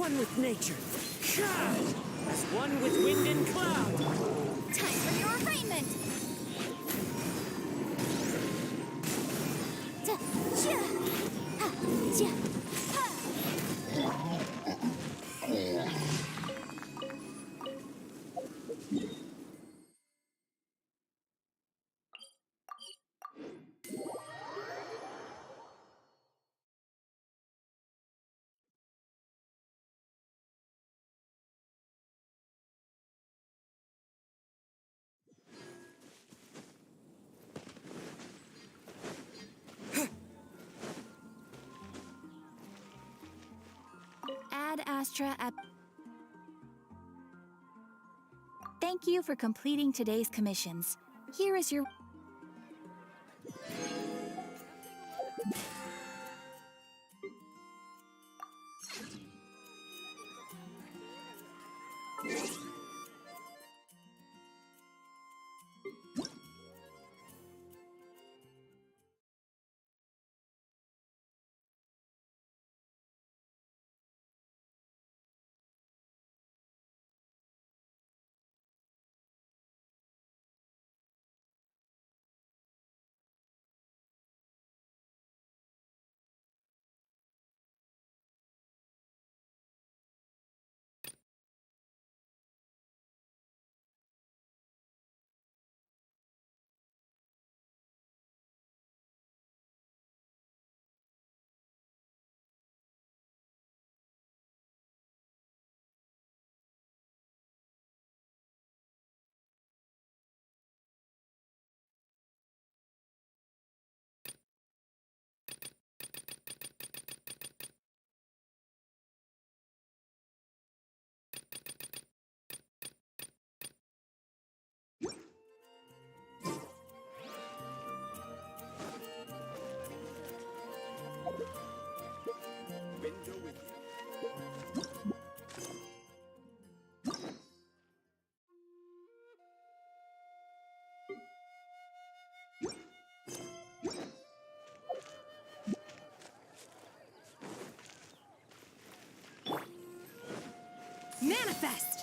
One with nature. As one with wind and cloud. Time for your arraignment! Ad Astra at... Thank you for completing today's commissions. Here is your... Manifest!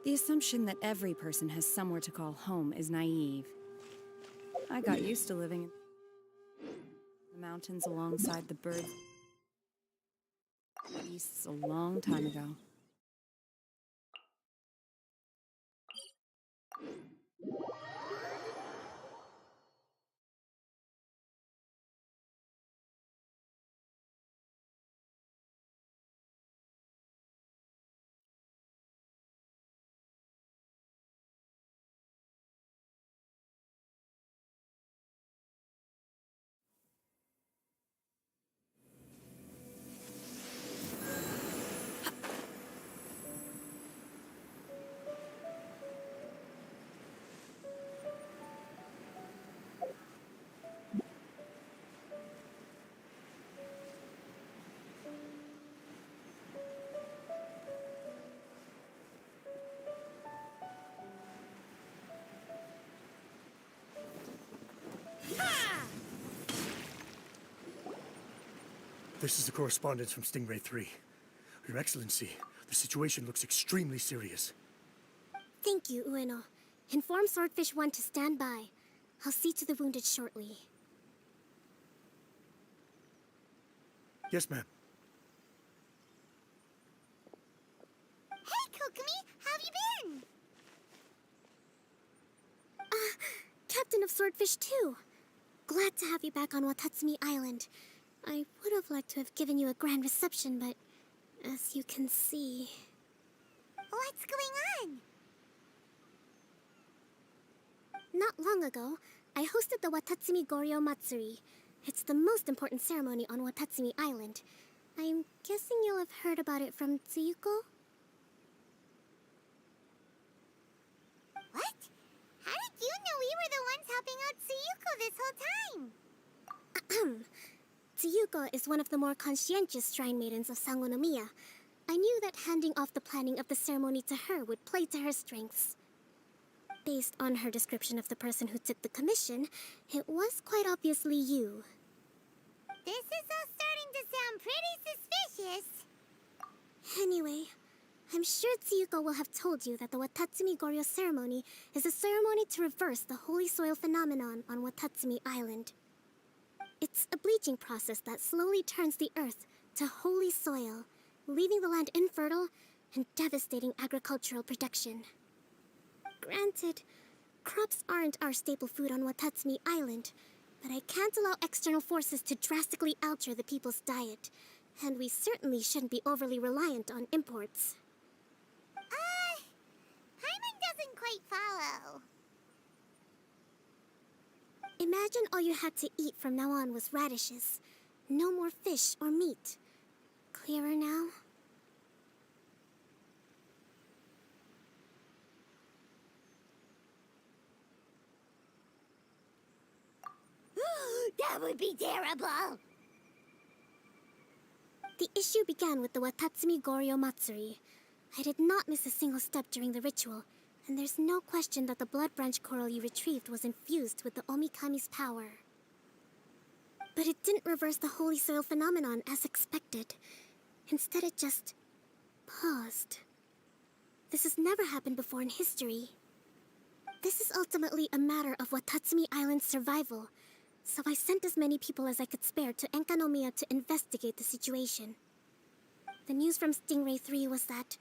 The assumption that every person has somewhere to call home is naive. I got used to living in the mountains alongside the birds and beasts a long time ago. This is the correspondence from Stingray 3. Your Excellency, the situation looks extremely serious. Thank you, Ueno. Inform Swordfish 1 to stand by. I'll see to the wounded shortly. Yes, ma'am. Hey, Kokumi! How have you been? Captain of Swordfish 2. Glad to have you back on Watatsumi Island. I would have liked to have given you a grand reception, but as you can see... What's going on? Not long ago, I hosted the Watatsumi Goryo Matsuri. It's the most important ceremony on Watatsumi Island. I'm guessing you'll have heard about it from Tsuyuko? What? How did you know we were the ones helping out Tsuyuko this whole time? Tsuyuko is one of the more conscientious shrine maidens of Sangonomiya. I knew that handing off the planning of the ceremony to her would play to her strengths. Based on her description of the person who took the commission, it was quite obviously you. This is all starting to sound pretty suspicious. Anyway, I'm sure Tsuyuko will have told you that the Watatsumi Goryo ceremony is a ceremony to reverse the holy soil phenomenon on Watatsumi Island. It's a bleaching process that slowly turns the earth to holy soil, leaving the land infertile and devastating agricultural production. Granted, crops aren't our staple food on Watatsumi Island, but I can't allow external forces to drastically alter the people's diet, and we certainly shouldn't be overly reliant on imports. Paimon doesn't quite follow. Imagine all you had to eat from now on was radishes. No more fish or meat. Clearer now? That would be terrible! The issue began with the Watatsumi Goryo Matsuri. I did not miss a single step during the ritual, and there's no question that the blood branch coral you retrieved was infused with the Omikami's power. But it didn't reverse the holy soil phenomenon as expected. Instead, it just paused. This has never happened before in history. This is ultimately a matter of Watatsumi Island's survival, so I sent as many people as I could spare to Enkanomiya to investigate the situation. The news from Stingray 3 was that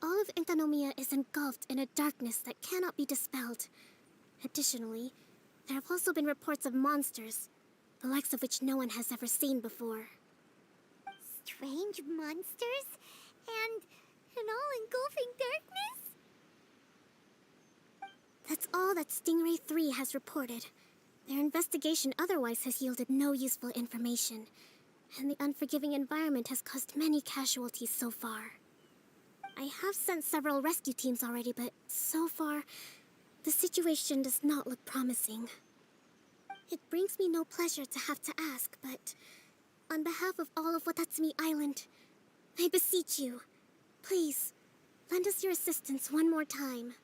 all of Enkanomiya is engulfed in a darkness that cannot be dispelled. Additionally, there have also been reports of monsters, the likes of which no one has ever seen before. Strange monsters? And an all-engulfing darkness? That's all that Stingray 3 has reported. Their investigation otherwise has yielded no useful information, and the unforgiving environment has caused many casualties so far. I have sent several rescue teams already, but so far, the situation does not look promising. It brings me no pleasure to have to ask, but on behalf of all of Watatsumi Island, I beseech you, please, lend us your assistance one more time.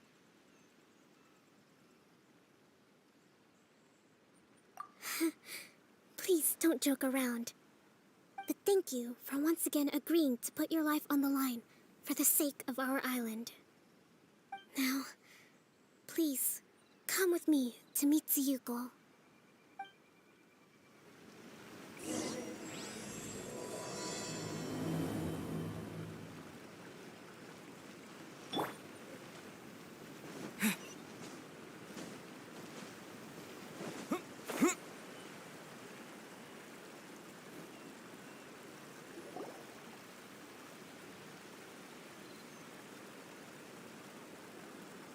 Please don't joke around. But thank you for once again agreeing to put your life on the line for the sake of our island. Now, please, come with me to meet Tsuyuko.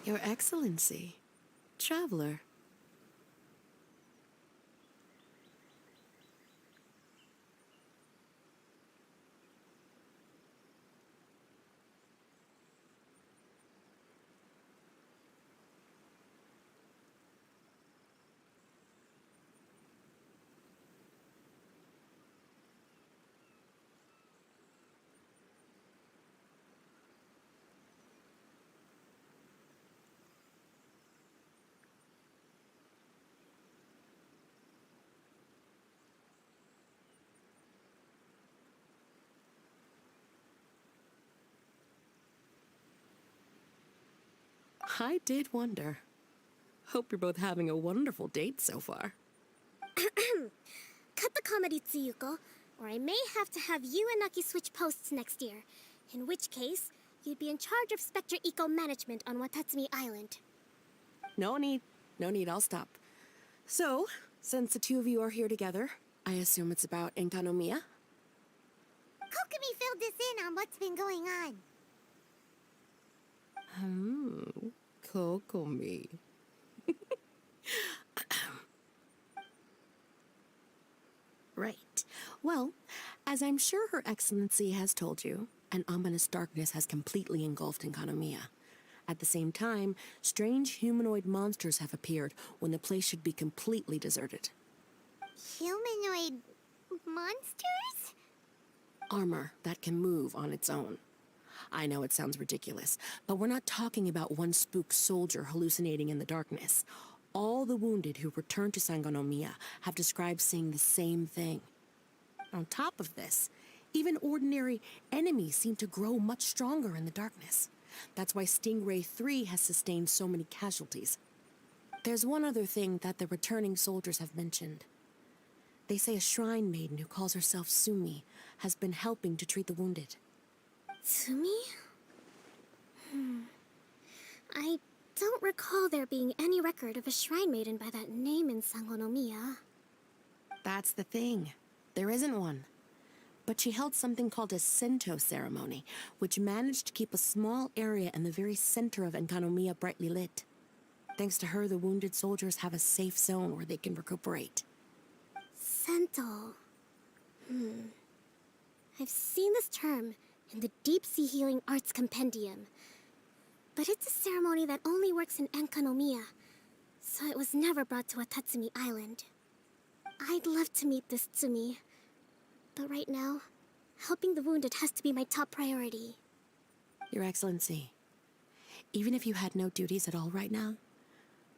Your Excellency, traveler. I did wonder. Hope you're both having a wonderful date so far. Cut the comedy, Tsuyuko, Or I may have to have you and Naki switch posts next year, in which case, you'd be in charge of Spectre Eco Management on Watatsumi Island. No need. No need, I'll stop. So, since the two of you are here together, I assume it's about Enkanomiya? Kokomi filled us in on what's been going on. Kokomi. Right. Well, as I'm sure Her Excellency has told you, an ominous darkness has completely engulfed Enkanomiya. At the same time, strange humanoid monsters have appeared when the place should be completely deserted. Humanoid monsters? Armor that can move on its own. I know it sounds ridiculous, but we're not talking about one spooked soldier hallucinating in the darkness. All the wounded who returned to Sangonomiya have described seeing the same thing. On top of this, even ordinary enemies seem to grow much stronger in the darkness. That's why Stingray 3 has sustained so many casualties. There's one other thing that the returning soldiers have mentioned. They say a shrine maiden who calls herself Sumi has been helping to treat the wounded. Tsumi? I don't recall there being any record of a shrine maiden by that name in Sangonomiya. That's the thing. There isn't one. But she held something called a Sento ceremony, which managed to keep a small area in the very center of Enkanomiya brightly lit. Thanks to her, the wounded soldiers have a safe zone where they can recuperate. Sento. I've seen this term in the Deep Sea Healing Arts Compendium. But it's a ceremony that only works in Enkanomiya, so it was never brought to Watatsumi Island. I'd love to meet this Tsumi, but right now, helping the wounded has to be my top priority. Your Excellency, even if you had no duties at all right now,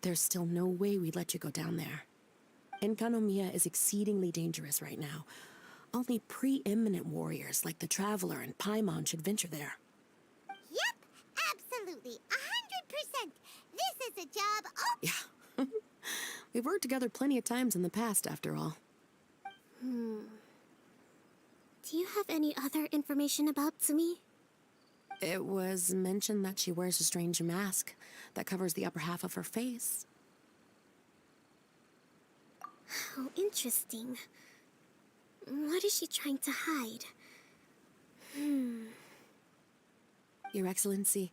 there's still no way we'd let you go down there. Enkanomiya is exceedingly dangerous right now. Only preeminent warriors like the Traveler and Paimon should venture there. Yep, absolutely, 100%. This is a job. Oh, Yeah. We've worked together plenty of times in the past, after all. Do you have any other information about Tsumi? It was mentioned that she wears a strange mask that covers the upper half of her face. How interesting. What is she trying to hide? Your Excellency,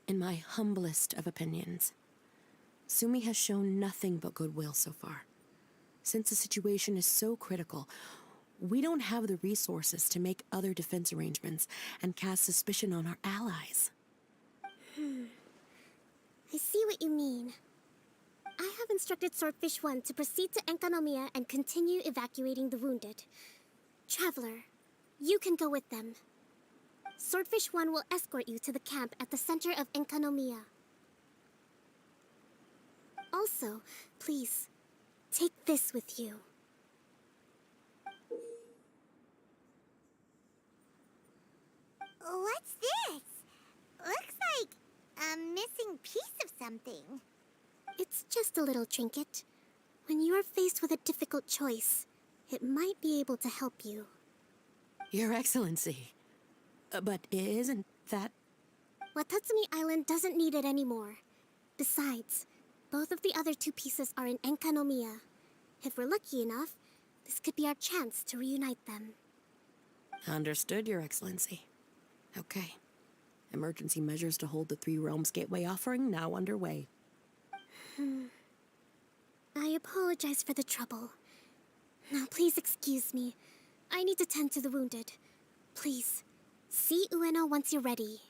in my humblest of opinions, Sumi has shown nothing but goodwill so far. Since the situation is so critical, we don't have the resources to make other defense arrangements and cast suspicion on our allies. I see what you mean. I have instructed Swordfish 1 to proceed to Enkanomiya and continue evacuating the wounded. Traveler, you can go with them. Swordfish 1 will escort you to the camp at the center of Enkanomiya. Also, please, take this with you. What's this? Looks like a missing piece of something. It's just a little trinket. When you are faced with a difficult choice, it might be able to help you. Your Excellency. But isn't that... Watatsumi Island doesn't need it anymore. Besides, both of the other two pieces are in Enkanomiya. If we're lucky enough, this could be our chance to reunite them. Understood, Your Excellency. Okay. Emergency measures to hold the Three Realms Gateway offering now underway. I apologize for the trouble. Now please excuse me. I need to tend to the wounded. Please, see Ueno once you're ready.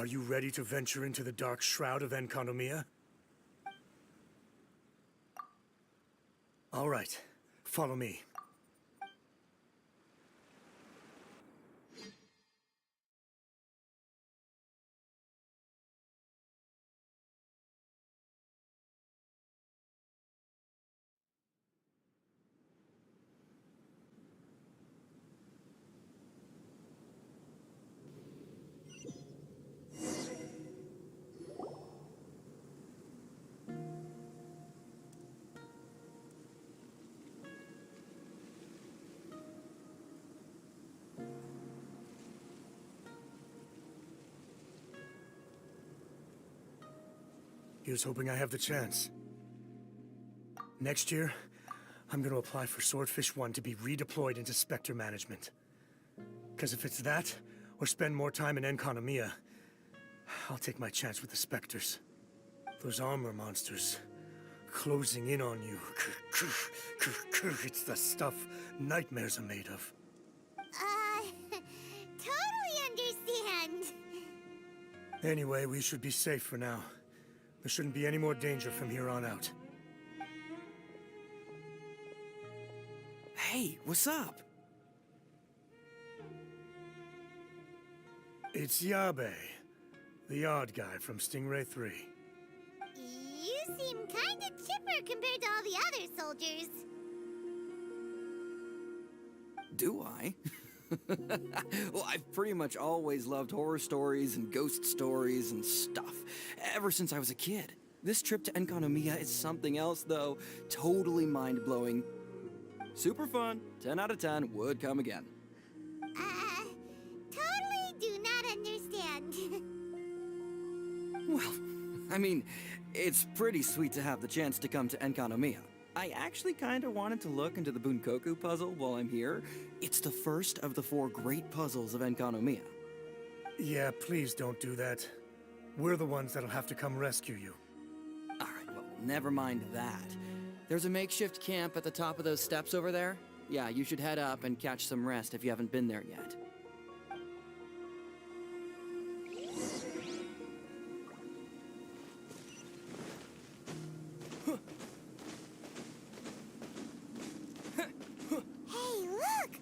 Are you ready to venture into the dark shroud of Enconomia? All right, follow me. Here's hoping I have the chance. Next year, I'm gonna apply for Swordfish 1 to be redeployed into Spectre management. Because if it's that, or spend more time in Enconomia, I'll take my chance with the Spectres. Those armor monsters, closing in on you. It's the stuff nightmares are made of. Totally understand. Anyway, we should be safe for now. There shouldn't be any more danger from here on out. Hey, what's up? It's Yabe, the odd guy from Stingray 3. You seem kinda chipper compared to all the other soldiers. Do I? Well, I've pretty much always loved horror stories and ghost stories and stuff, ever since I was a kid. This trip to Enconomia is something else, though. Totally mind-blowing. Super fun. 10 out of 10 would come again. Totally do not understand. Well, I mean, it's pretty sweet to have the chance to come to Enconomia. I actually kind of wanted to look into the Bunkoku puzzle while I'm here. It's the first of the 4 great puzzles of Enconomia. Yeah, please don't do that. We're the ones that'll have to come rescue you. Alright, well, never mind that. There's a makeshift camp at the top of those steps over there. Yeah, you should head up and catch some rest if you haven't been there yet. Hey, look!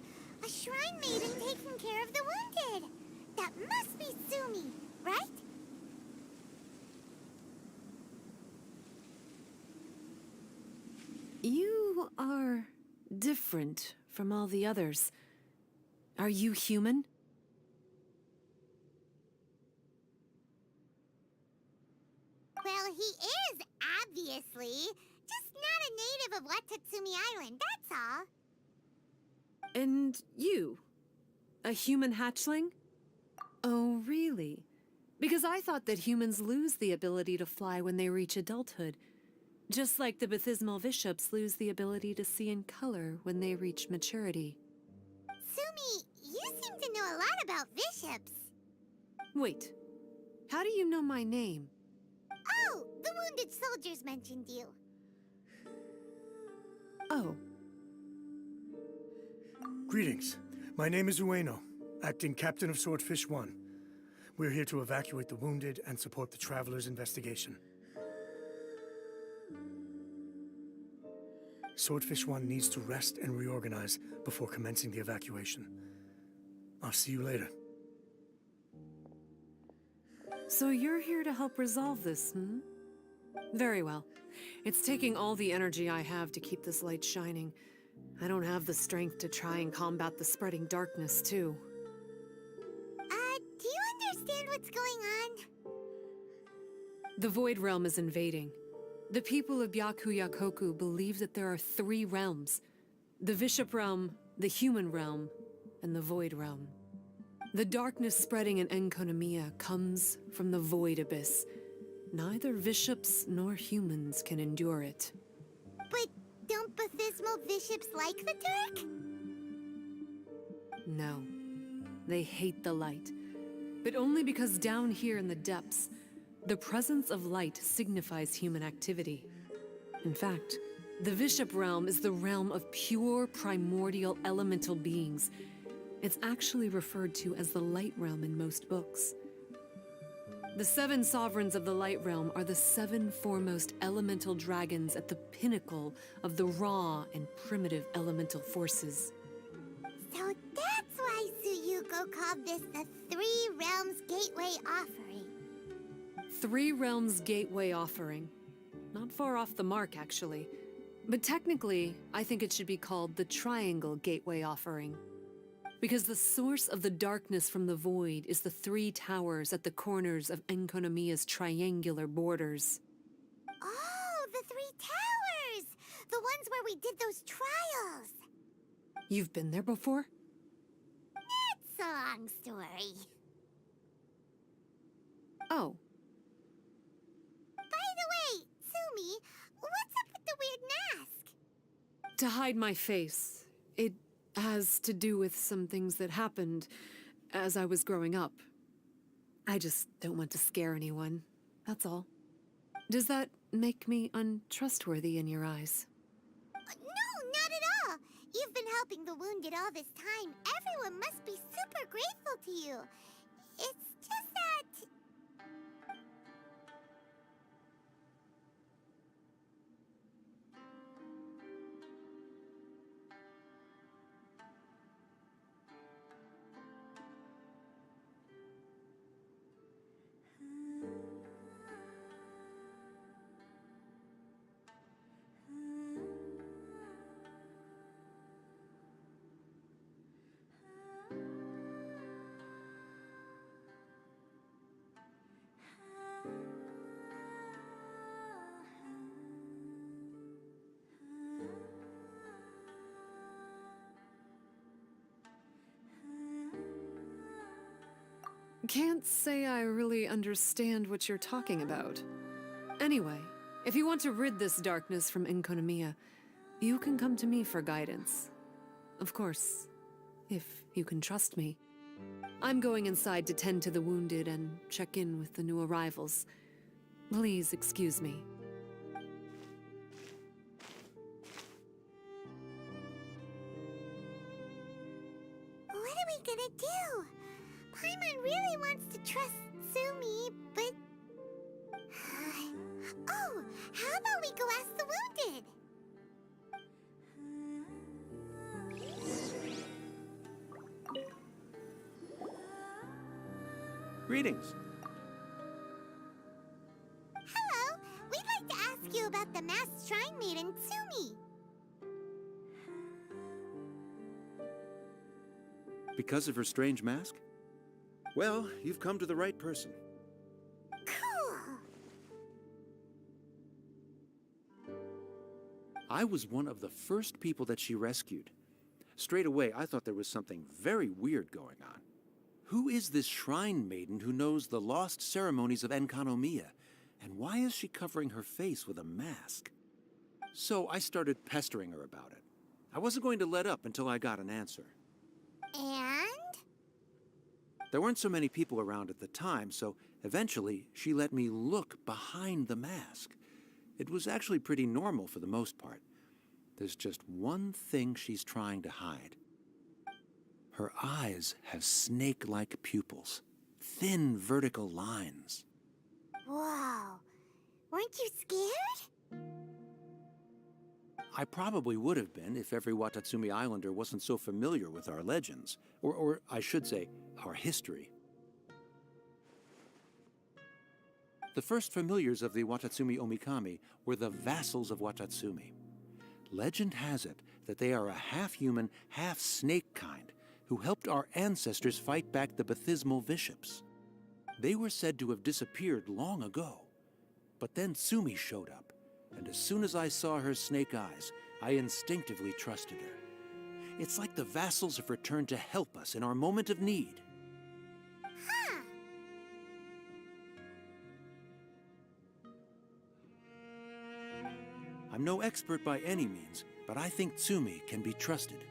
A shrine maiden taking care of the wounded! That must be Sumi, right? You are different from all the others. Are you human? Well, he is, obviously. Just not a native of Watatsumi Island, that's all. And you? A human hatchling? Oh, really? Because I thought that humans lose the ability to fly when they reach adulthood. Just like the baptismal bishops lose the ability to see in color when they reach maturity. Sumi, you seem to know a lot about bishops. Wait, how do you know my name? Oh, the wounded soldiers mentioned you. Oh, Greetings. My name is Ueno, acting captain of Swordfish 1. We're here to evacuate the wounded and support the traveler's investigation. Swordfish 1 needs to rest and reorganize before commencing the evacuation. I'll see you later. so you're here to help resolve this, hmm? Very well. It's taking all the energy I have to keep this light shining. I don't have the strength to try and combat the spreading darkness, too. Do you understand what's going on? The Void Realm is invading. The people of Byakuyakoku believe that there are 3 realms. The Bishop Realm, the Human Realm, and the Void Realm. The darkness spreading in Enconomia comes from the Void Abyss. Neither bishops nor humans can endure it. But don't baptismal bishops like the dark? No. They hate the light. But only because down here in the depths, the presence of light signifies human activity. In fact, the Bishop Realm is the realm of pure primordial elemental beings. It's actually referred to as the Light Realm in most books. The 7 sovereigns of the Light Realm are the 7 foremost elemental dragons at the pinnacle of the raw and primitive elemental forces. So that's why Tsuyuko called this the Three Realms Gateway Offering. 3 Realms Gateway Offering. Not far off the mark, actually. But technically, I think it should be called the Triangle Gateway Offering. Because the source of the darkness from the void is the 3 towers at the corners of Enkonomiya's triangular borders. Oh, the 3 towers! The ones where we did those trials! You've been there before? It's a long story. Oh. By the way, Sumi, what's up with the weird mask? To hide my face. It has to do with some things that happened as I was growing up. I just don't want to scare anyone, that's all. Does that make me untrustworthy in your eyes? No, not at all. You've been helping the wounded all this time. Everyone must be super grateful to you. It's just that... Can't say I really understand what you're talking about. Anyway, if you want to rid this darkness from Enkonomiya, you can come to me for guidance. Of course, if you can trust me. I'm going inside to tend to the wounded and check in with the new arrivals. Please excuse me. What are we gonna do? Paimon really wants to trust Sumi, but... Oh, how about we go ask the wounded? Greetings. Hello, we'd like to ask you about the masked shrine maiden, Sumi. Because of her strange mask? Well, you've come to the right person. Cool. I was one of the first people that she rescued. Straight away, I thought there was something very weird going on. Who is this shrine maiden who knows the lost ceremonies of Enkanomiya? And why is she covering her face with a mask? So I started pestering her about it. I wasn't going to let up until I got an answer. And? There weren't so many people around at the time, so eventually she let me look behind the mask. It was actually pretty normal for the most part. There's just one thing she's trying to hide. Her eyes have snake-like pupils, thin vertical lines. Whoa. Weren't you scared? I probably would have been if every Watatsumi Islander wasn't so familiar with our legends, or I should say, our history. The first familiars of the Watatsumi Omikami were the vassals of Watatsumi. Legend has it that they are a half-human, half-snake kind who helped our ancestors fight back the Bathismal Bishops. They were said to have disappeared long ago. But then Sumi showed up, and as soon as I saw her snake eyes, I instinctively trusted her. It's like the vassals have returned to help us in our moment of need. Huh. I'm no expert by any means, but I think Tsumi can be trusted.